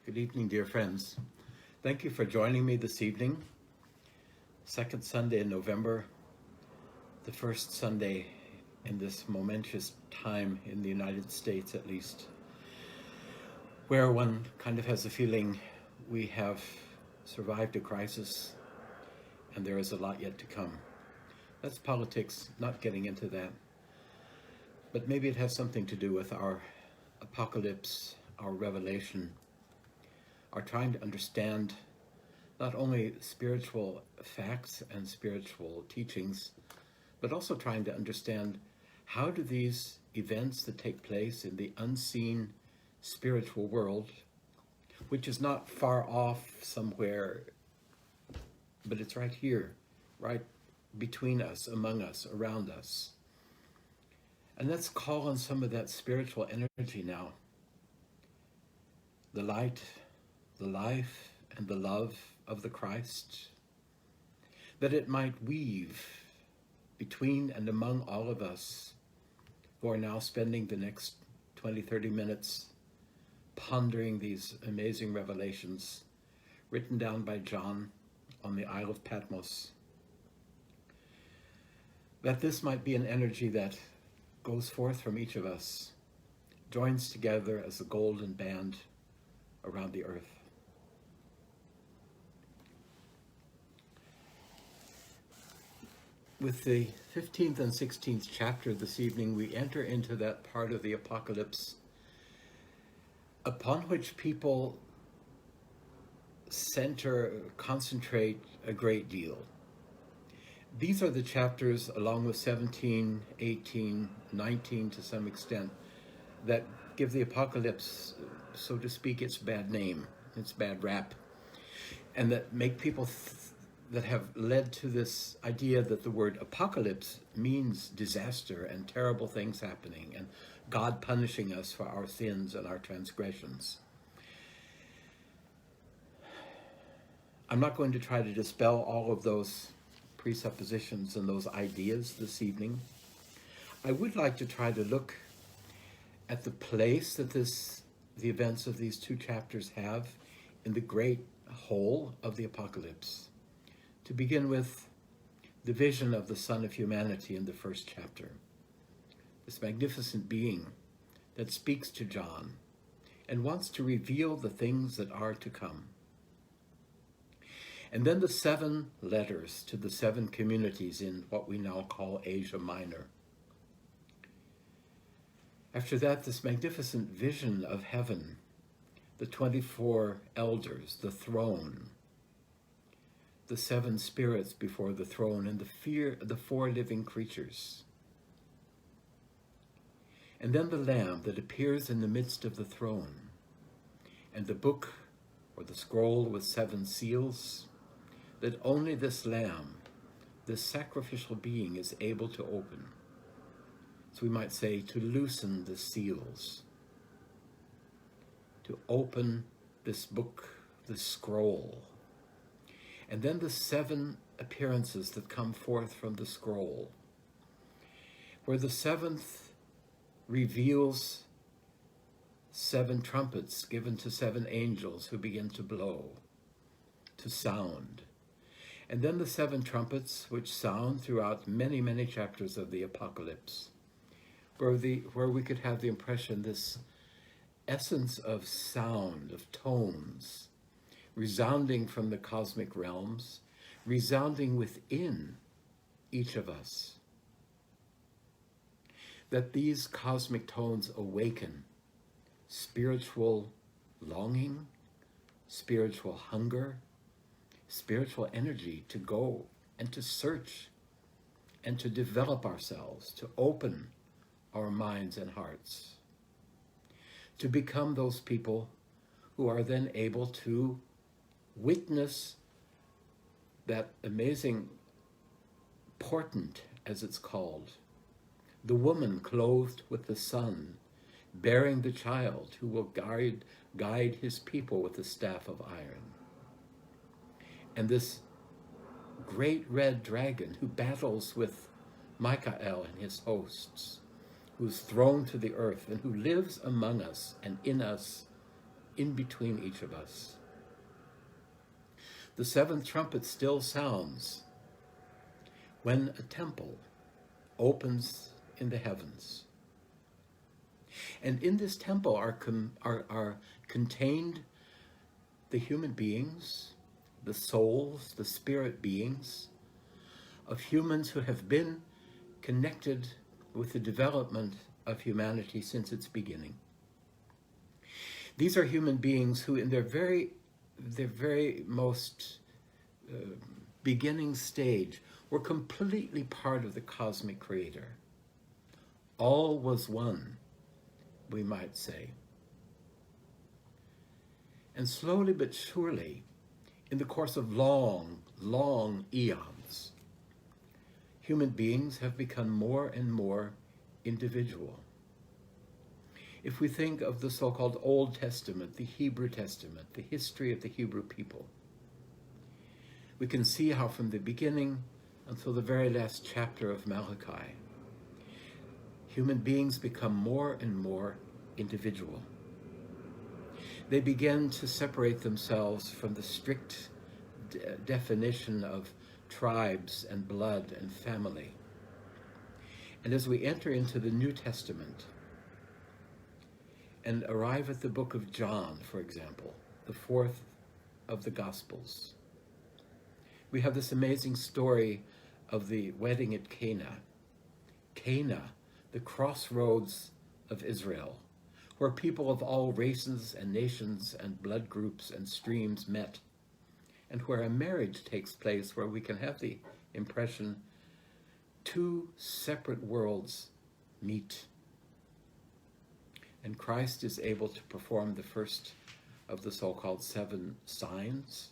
Good evening, dear friends. Thank you for joining me this evening. Second Sunday in November, the first Sunday in this momentous time in the United States, at least, where one kind of has a feeling we have survived a crisis and there is a lot yet to come. That's politics, not getting into that. But maybe it has something to do with our apocalypse, our revelation, our trying to understand not only spiritual facts and spiritual teachings, but also trying to understand how do these events that take place in the unseen spiritual world, which is not far off somewhere, but it's right here, right between us, among us, around us. And let's call on some of that spiritual energy now. The light, the life, and the love of the Christ, that it might weave between and among all of us who are now spending the next 20, 30 minutes pondering these amazing revelations written down by John on the Isle of Patmos. That this might be an energy that goes forth from each of us, joins together as a golden band around the earth. With the 15th and 16th chapter this evening, we enter into that part of the apocalypse upon which people concentrate a great deal. These are the chapters, along with 17, 18, 19 to some extent, that give the apocalypse, so to speak, its bad name, its bad rap, and that make people that have led to this idea that the word apocalypse means disaster and terrible things happening and God punishing us for our sins and our transgressions. I'm not going to try to dispel all of those presuppositions and those ideas this evening. I would like to try to look at the place that the events of these two chapters have in the great whole of the apocalypse. To begin with, the vision of the Son of Humanity in the first chapter, this magnificent being that speaks to John and wants to reveal the things that are to come. And then the 7 letters to the 7 communities in what we now call Asia Minor. After that, this magnificent vision of heaven, the 24 elders, the throne, the 7 spirits before the throne, and the 4 living creatures. And then the Lamb that appears in the midst of the throne, and the book or the scroll with 7 seals that only this Lamb, this sacrificial being, is able to open. So we might say, to loosen the seals, to open this book, this scroll. And then the 7 appearances that come forth from the scroll, where the 7th reveals 7 trumpets given to 7 angels who begin to blow, to sound. And then the 7 trumpets which sound throughout many, many chapters of the apocalypse, where we could have the impression, this essence of sound, of tones, resounding from the cosmic realms, resounding within each of us. That these cosmic tones awaken spiritual longing, spiritual hunger, spiritual energy to go and to search and to develop ourselves, to open our minds and hearts, to become those people who are then able to witness that amazing portent, as it's called, the woman clothed with the sun, bearing the child who will guide his people with the staff of iron. And this great red dragon who battles with Michael and his hosts, who's thrown to the earth and who lives among us and in us in between each of us. The seventh trumpet still sounds when a temple opens in the heavens. And in this temple are contained the human beings, the souls, the spirit beings of humans who have been connected with the development of humanity since its beginning. These are human beings who in their very most beginning stage were completely part of the cosmic creator. All was one, we might say. And slowly but surely, in the course of long, long eons, human beings have become more and more individual. If we think of the so-called Old Testament, the Hebrew Testament, the history of the Hebrew people, we can see how from the beginning until the very last chapter of Malachi, human beings become more and more individual. They begin to separate themselves from the strict definition of tribes and blood and family. And as we enter into the New Testament and arrive at the book of John, for example, the fourth of the Gospels, we have this amazing story of the wedding at Cana. Cana, the crossroads of Israel, where people of all races and nations and blood groups and streams met, and where a marriage takes place, where we can have the impression two separate worlds meet. And Christ is able to perform the first of the so-called 7 signs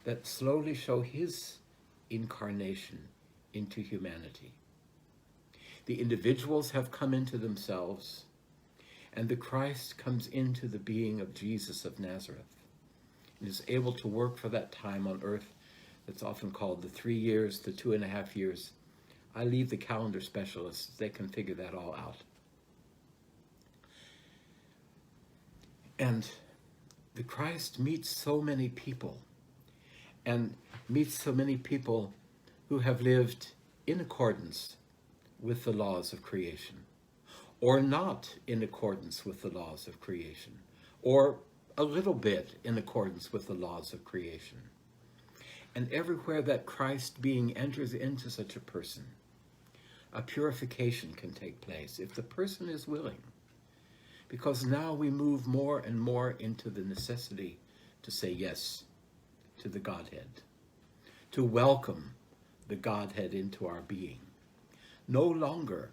that slowly show his incarnation into humanity. The individuals have come into themselves, and the Christ comes into the being of Jesus of Nazareth and is able to work for that time on earth that's often called the 3 years, the 2.5 years. I leave the calendar specialists, they can figure that all out. And the Christ meets so many people, and meets so many people who have lived in accordance with the laws of creation, or not in accordance with the laws of creation, or a little bit in accordance with the laws of creation. And everywhere that Christ being enters into such a person, a purification can take place, if the person is willing. Because now we move more and more into the necessity to say yes to the Godhead, to welcome the Godhead into our being. No longer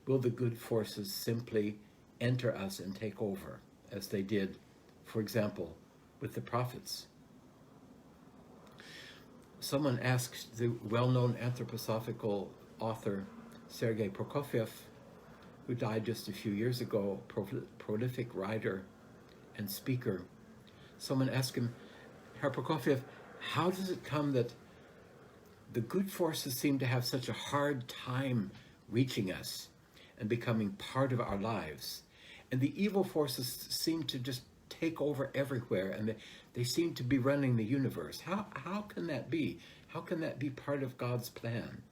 will the good forces simply enter us and take over, as they did, for example, with the prophets. Someone asked the well-known anthroposophical author Sergei Prokofiev, who died just a few years ago, prolific writer and speaker. Someone asked him, Herr Prokofiev, how does it come that the good forces seem to have such a hard time reaching us and becoming part of our lives, and the evil forces seem to just take over everywhere, and they seem to be running the universe? How can that be? How can that be part of God's plan?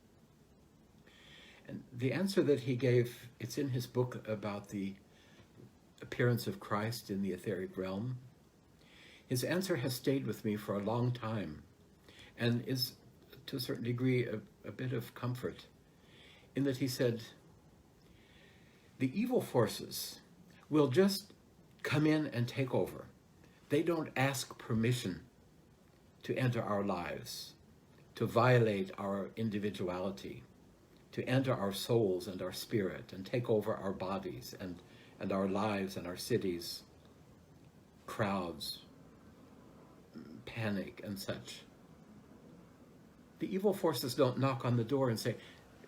And the answer that he gave, it's in his book about the appearance of Christ in the etheric realm. His answer has stayed with me for a long time and is, to a certain degree, a bit of comfort, in that he said, the evil forces will just come in and take over. They don't ask permission to enter our lives, to violate our individuality, to enter our souls and our spirit and take over our bodies and our lives and our cities, crowds, panic and such. The evil forces don't knock on the door and say,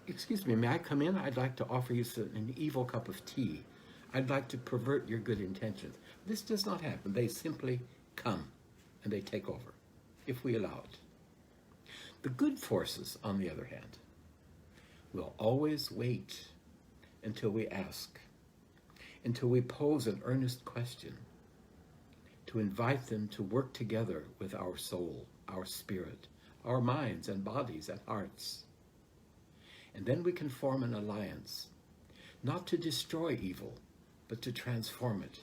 excuse me, may I come in? I'd like to offer you an evil cup of tea. I'd like to pervert your good intentions. This does not happen. They simply come and they take over, if we allow it. The good forces, on the other hand, will always wait until we ask, until we pose an earnest question. to invite them to work together with our soul, our spirit, our minds and bodies and hearts. And then we can form an alliance, not to destroy evil, but to transform it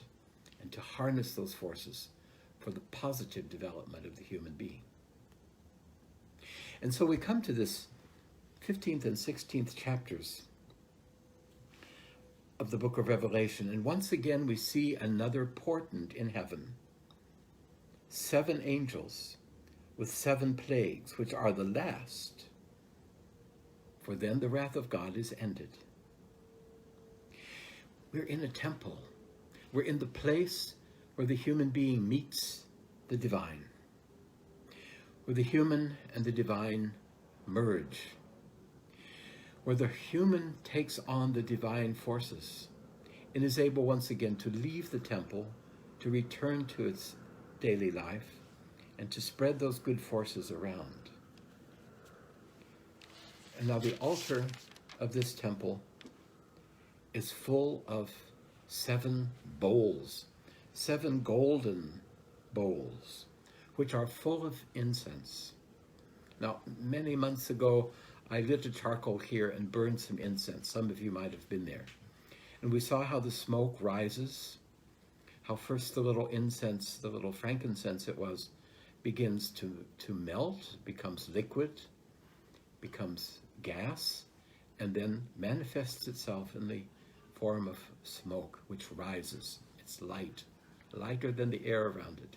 and to harness those forces for the positive development of the human being. And so we come to this 15th and 16th chapters of the book of Revelation, and once again we see another portent in heaven. 7 angels with 7 plagues, which are the last, for then the wrath of God is ended. We're in a temple. We're in the place where the human being meets the divine, where the human and the divine merge, where the human takes on the divine forces and is able once again to leave the temple, to return to its daily life, and to spread those good forces around. And now the altar of this temple is full of 7 bowls, 7 golden bowls, which are full of incense. Now, many months ago, I lit a charcoal here and burned some incense. Some of you might have been there. And we saw how the smoke rises, how first the little incense, the little frankincense it was, begins to melt, becomes liquid, becomes gas, and then manifests itself in the form of smoke, which rises. It's light, lighter than the air around it.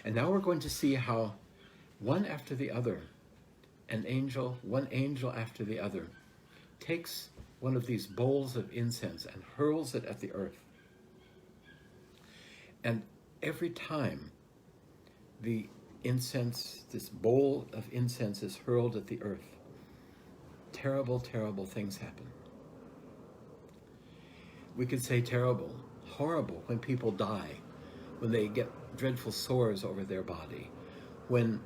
And now we're going to see how one after the other, one angel after the other, takes one of these bowls of incense and hurls it at the earth. And every time the incense, this bowl of incense is hurled at the earth, terrible, terrible things happen. We could say terrible, horrible, when people die, when they get dreadful sores over their body, when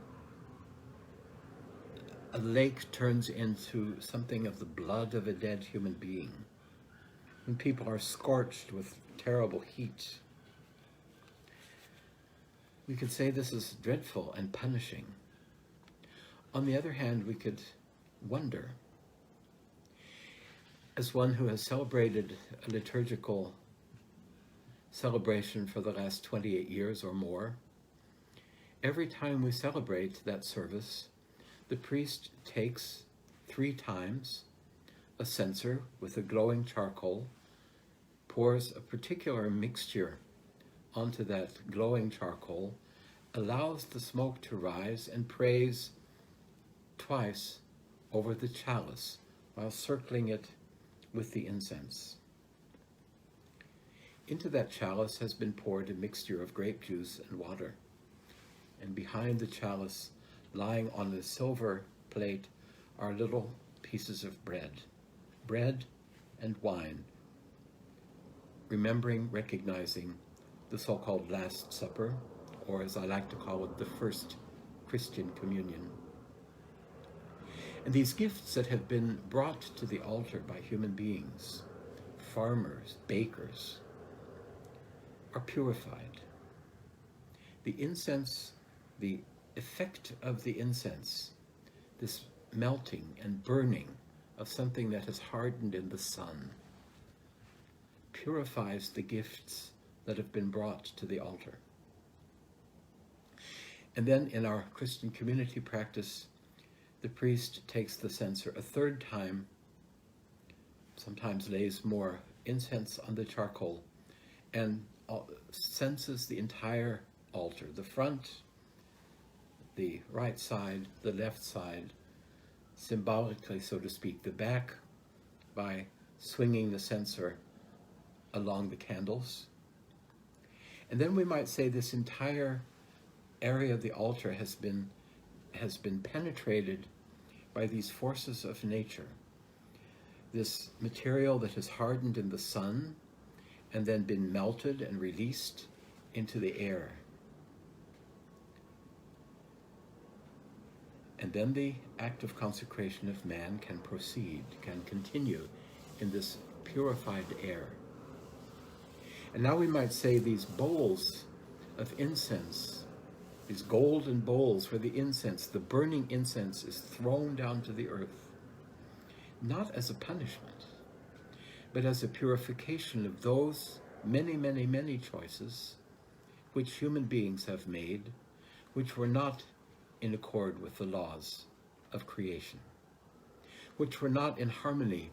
a lake turns into something of the blood of a dead human being, when people are scorched with terrible heat. We could say this is dreadful and punishing. On the other hand, we could wonder, as one who has celebrated a liturgical celebration for the last 28 years or more, every time we celebrate that service, the priest takes 3 times a censer with a glowing charcoal, pours a particular mixture onto that glowing charcoal, allows the smoke to rise, and prays twice over the chalice while circling it with the incense. Into that chalice has been poured a mixture of grape juice and water, and behind the chalice, lying on a silver plate, are little pieces of bread and wine, recognizing the so-called Last Supper, or as I like to call it, the first Christian communion. And these gifts that have been brought to the altar by human beings, farmers, bakers, are purified. The incense, the effect of the incense, this melting and burning of something that has hardened in the sun, purifies the gifts that have been brought to the altar. And then in our Christian community practice, the priest takes the censer a 3rd time, sometimes lays more incense on the charcoal, and censes the entire altar, the front, the right side, the left side, symbolically, so to speak, the back by swinging the censer along the candles. And then we might say this entire area of the altar has been penetrated by these forces of nature, this material that has hardened in the sun and then been melted and released into the air. And then the act of consecration of man can proceed, can continue in this purified air. And now we might say these bowls of incense, these golden bowls where the incense, the burning incense, is thrown down to the earth, not as a punishment, but as a purification of those many, many, many choices which human beings have made, which were not in accord with the laws of creation, which were not in harmony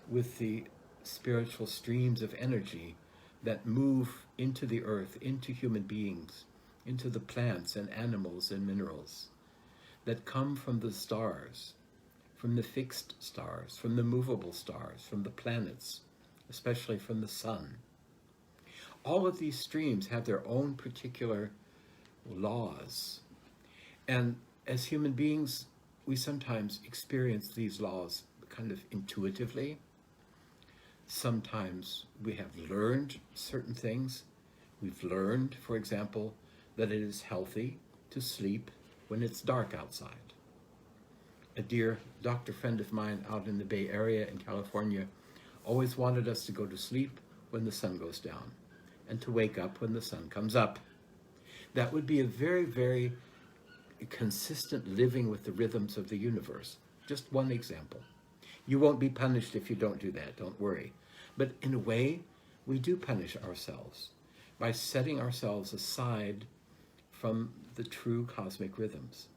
with the spiritual streams of energy that move into the earth, into human beings, into the plants and animals and minerals, that come from the stars, from the fixed stars, from the movable stars, from the planets, especially from the sun. All of these streams have their own particular laws. And as human beings, we sometimes experience these laws kind of intuitively. Sometimes we have learned certain things. We've learned, for example, that it is healthy to sleep when it's dark outside. A dear doctor friend of mine out in the Bay Area in California always wanted us to go to sleep when the sun goes down and to wake up when the sun comes up. That would be a very, very consistent living with the rhythms of the universe. Just one example. You won't be punished if you don't do that, don't worry. But in a way, we do punish ourselves by setting ourselves aside from the true cosmic rhythms.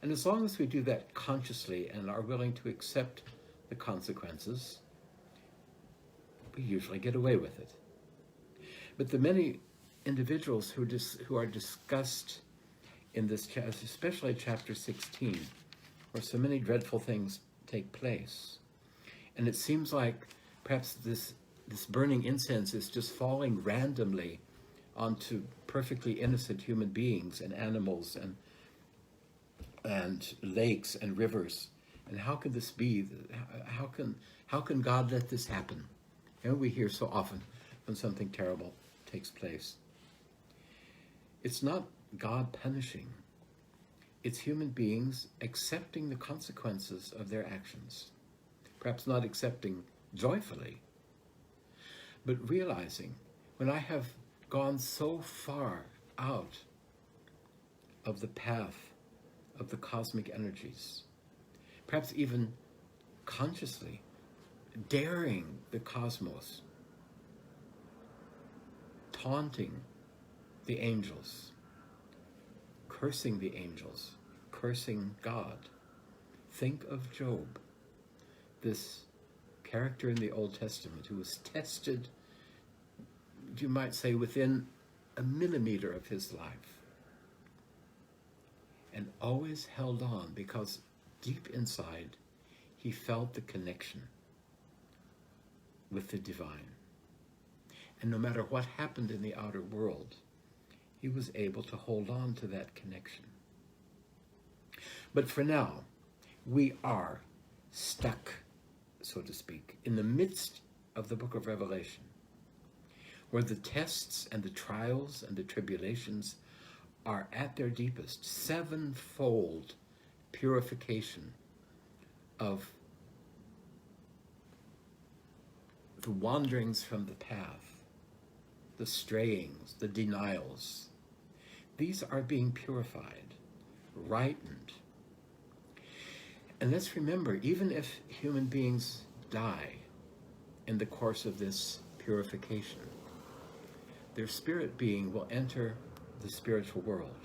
And as long as we do that consciously and are willing to accept the consequences, we usually get away with it. But the many individuals who are discussed in this, especially chapter 16, where so many dreadful things take place, and it seems like perhaps this burning incense is just falling randomly onto perfectly innocent human beings and animals and lakes and rivers. And how could this be? How can God let this happen? And we hear so often when something terrible takes place. It's not God punishing. It's human beings accepting the consequences of their actions. Perhaps not accepting joyfully, but realizing, when I have gone so far out of the path of the cosmic energies, perhaps even consciously daring the cosmos, taunting the angels, cursing the angels, cursing God. Think of Job, this character in the Old Testament who was tested, you might say, within a millimeter of his life, and always held on because deep inside he felt the connection with the divine. And no matter what happened in the outer world, he was able to hold on to that connection. But for now, we are stuck, so to speak, in the midst of the book of Revelation, where the tests and the trials and the tribulations are at their deepest. Sevenfold purification of the wanderings from the path, the strayings, the denials. These are being purified, rightened. And let's remember, even if human beings die in the course of this purification, their spirit being will enter the spiritual world,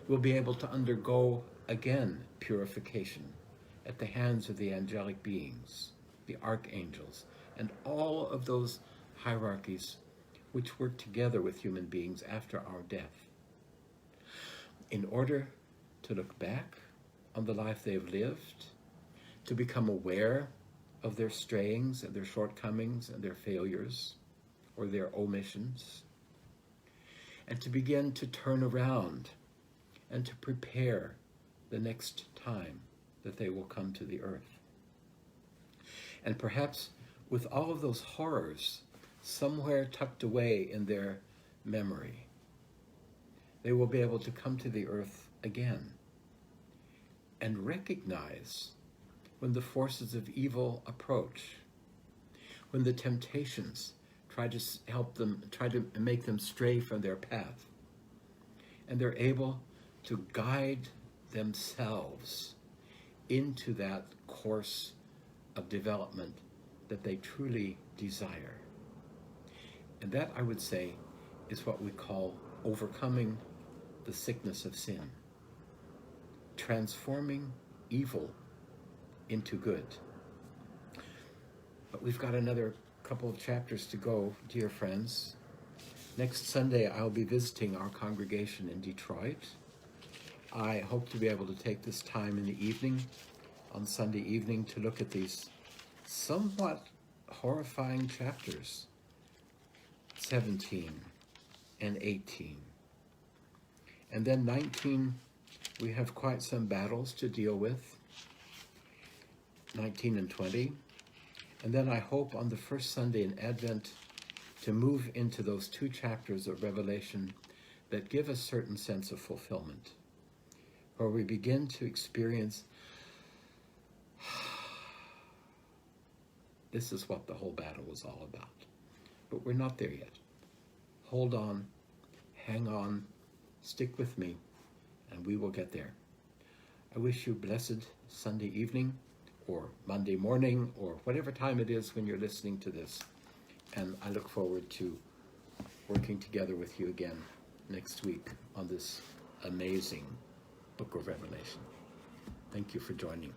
will be able to undergo again purification at the hands of the angelic beings, the archangels, and all of those hierarchies which work together with human beings after our death, in order to look back on the life they've lived, to become aware of their strayings and their shortcomings and their failures or their omissions, and to begin to turn around and to prepare the next time that they will come to the earth. And perhaps with all of those horrors somewhere tucked away in their memory, they will be able to come to the earth again and recognize when the forces of evil approach, when the temptations try to help them, try to make them stray from their path. And they're able to guide themselves into that course of development that they truly desire. And that, I would say, is what we call overcoming the sickness of sin, transforming evil into good. But we've got another couple of chapters to go, dear friends. Next Sunday, I'll be visiting our congregation in Detroit. I hope to be able to take this time in the evening, on Sunday evening, to look at these somewhat horrifying chapters, 17 and 18. And then 19, we have quite some battles to deal with, 19 and 20. And then I hope on the first Sunday in Advent to move into those 2 chapters of Revelation that give a certain sense of fulfillment, where we begin to experience this is what the whole battle was all about. But we're not there yet. Hold on, hang on, stick with me, and we will get there. I wish you blessed Sunday evening, or Monday morning, or whatever time it is when you're listening to this. And I look forward to working together with you again next week on this amazing book of Revelation. Thank you for joining.